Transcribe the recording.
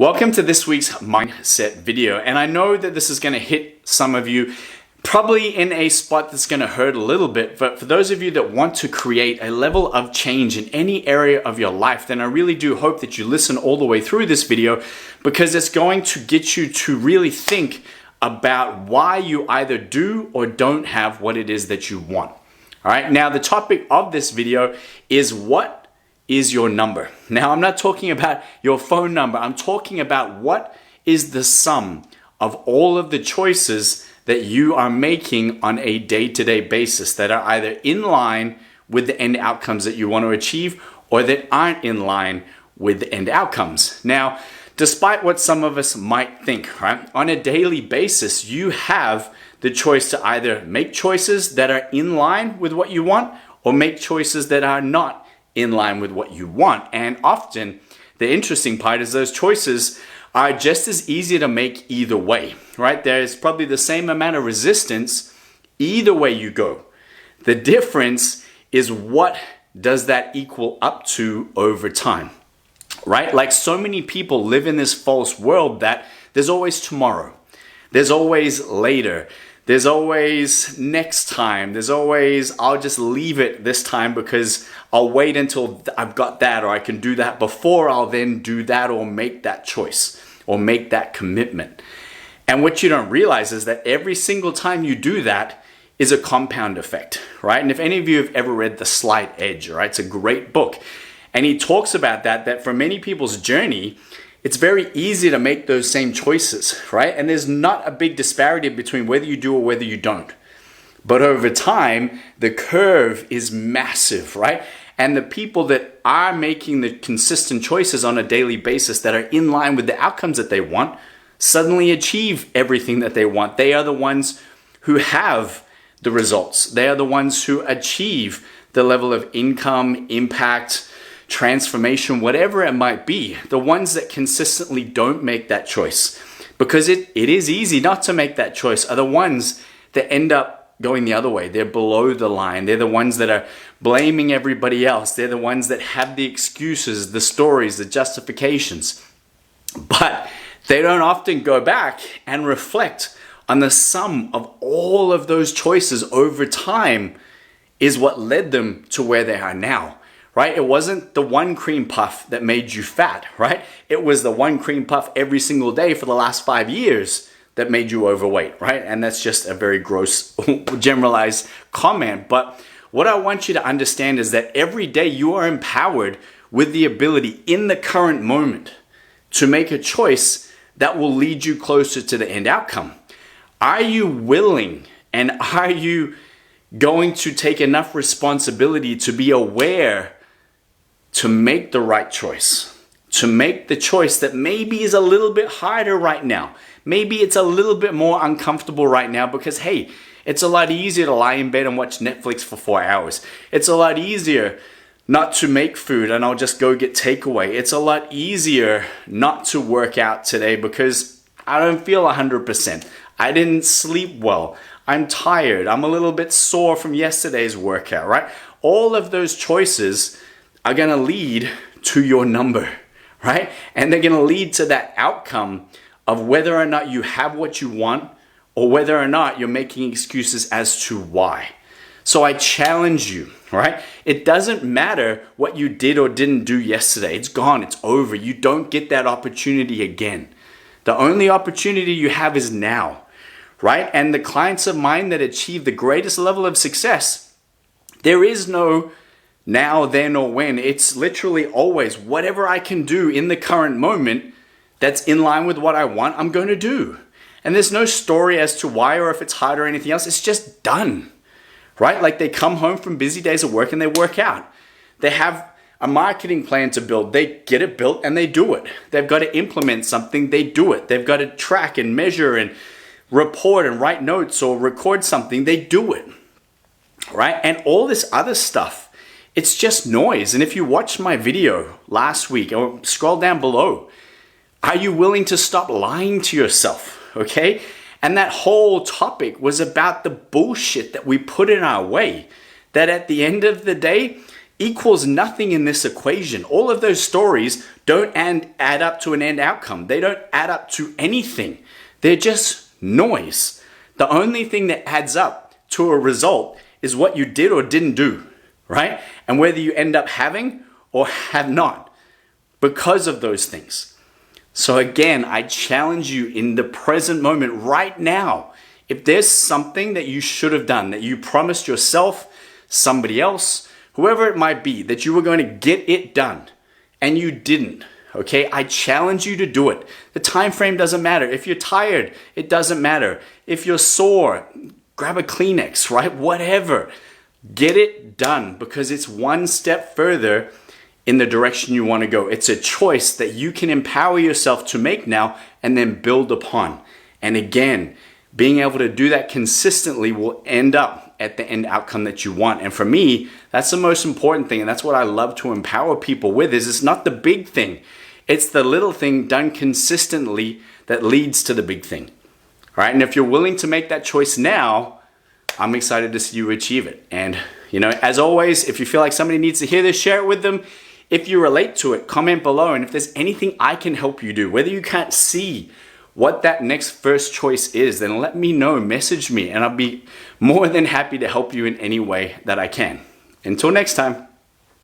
Welcome to this week's mindset video, and I know that this is going to hit some of you probably in a spot that's going to hurt a little bit, but for those of you that want to create a level of change in any area of your life, then I really do hope that you listen all the way through this video, because it's going to get you to really think about why you either do or don't have what it is that you want. All right, now the topic of this video is what is your number. Now, I'm not talking about your phone number. I'm talking about what is the sum of all of the choices that you are making on a day-to-day basis that are either in line with the end outcomes that you want to achieve or that aren't in line with the end outcomes. Now, despite what some of us might think, right, on a daily basis, you have the choice to either make choices that are in line with what you want or make choices that are not in line with what you want. And often the interesting part is those choices are just as easy to make either way, right? There's probably the same amount of resistance either way you go. The difference is what does that equal up to over time, right? Like so many people live in this false world that there's always tomorrow, there's always later, there's always next time. There's always, I'll just leave it this time because I'll wait until I've got that, or I can do that before I'll then do that or make that choice or make that commitment. And what you don't realize is that every single time you do that is a compound effect, right? And if any of you have ever read The Slight Edge, right, it's a great book. And he talks about that for many people's journey, it's very easy to make those same choices, right? And there's not a big disparity between whether you do or whether you don't. But over time, the curve is massive, right? And the people that are making the consistent choices on a daily basis that are in line with the outcomes that they want suddenly achieve everything that they want. They are the ones who have the results. They are the ones who achieve the level of income, impact, transformation, whatever it might be. The ones that consistently don't make that choice, because it is easy not to make that choice, are the ones that end up going the other way. They're below the line. They're the ones that are blaming everybody else. They're the ones that have the excuses, the stories, the justifications. But they don't often go back and reflect on the sum of all of those choices over time is what led them to where they are now. Right? It wasn't the one cream puff that made you fat, right? It was the one cream puff every single day for the last 5 years that made you overweight, right? And that's just a very gross, generalized comment. But what I want you to understand is that every day you are empowered with the ability in the current moment to make a choice that will lead you closer to the end outcome. Are you willing and are you going to take enough responsibility to be aware to make the right choice, to make the choice that maybe is a little bit harder right now. Maybe it's a little bit more uncomfortable right now because, hey, it's a lot easier to lie in bed and watch Netflix for 4 hours. It's a lot easier not to make food and I'll just go get takeaway. It's a lot easier not to work out today because I don't feel 100%. I didn't sleep well. I'm tired. I'm a little bit sore from yesterday's workout, right? All of those choices are going to lead to your number, right? And they're going to lead to that outcome of whether or not you have what you want or whether or not you're making excuses as to why. So I challenge you, right? It doesn't matter what you did or didn't do yesterday. It's gone. It's over. You don't get that opportunity again. The only opportunity you have is now, right? And the clients of mine that achieve the greatest level of success, there is no now, then, or when. It's literally always whatever I can do in the current moment that's in line with what I want, I'm going to do. And there's no story as to why or if it's hard or anything else. It's just done, right? Like they come home from busy days of work and they work out. They have a marketing plan to build. They get it built and they do it. They've got to implement something. They do it. They've got to track and measure and report and write notes or record something. They do it, right? And all this other stuff, it's just noise. And if you watched my video last week or scroll down below, are you willing to stop lying to yourself? Okay. And that whole topic was about the bullshit that we put in our way that at the end of the day equals nothing in this equation. All of those stories don't add up to an end outcome. They don't add up to anything. They're just noise. The only thing that adds up to a result is what you did or didn't do, right? And whether you end up having or have not because of those things. So again, I challenge you in the present moment right now. If there's something that you should have done, that you promised yourself, somebody else, whoever it might be, that you were going to get it done and you didn't, okay? I challenge you to do it. The time frame doesn't matter. If you're tired, it doesn't matter. If you're sore, grab a Kleenex, right? Whatever. Get it done because it's one step further in the direction you want to go. It's a choice that you can empower yourself to make now and then build upon. And again, being able to do that consistently will end up at the end outcome that you want. And for me, that's the most important thing. And that's what I love to empower people with is it's not the big thing. It's the little thing done consistently that leads to the big thing. All right. And if you're willing to make that choice now, I'm excited to see you achieve it. And, as always, if you feel like somebody needs to hear this, share it with them. If you relate to it, comment below. And if there's anything I can help you do, whether you can't see what that next first choice is, then let me know, message me, and I'll be more than happy to help you in any way that I can. Until next time.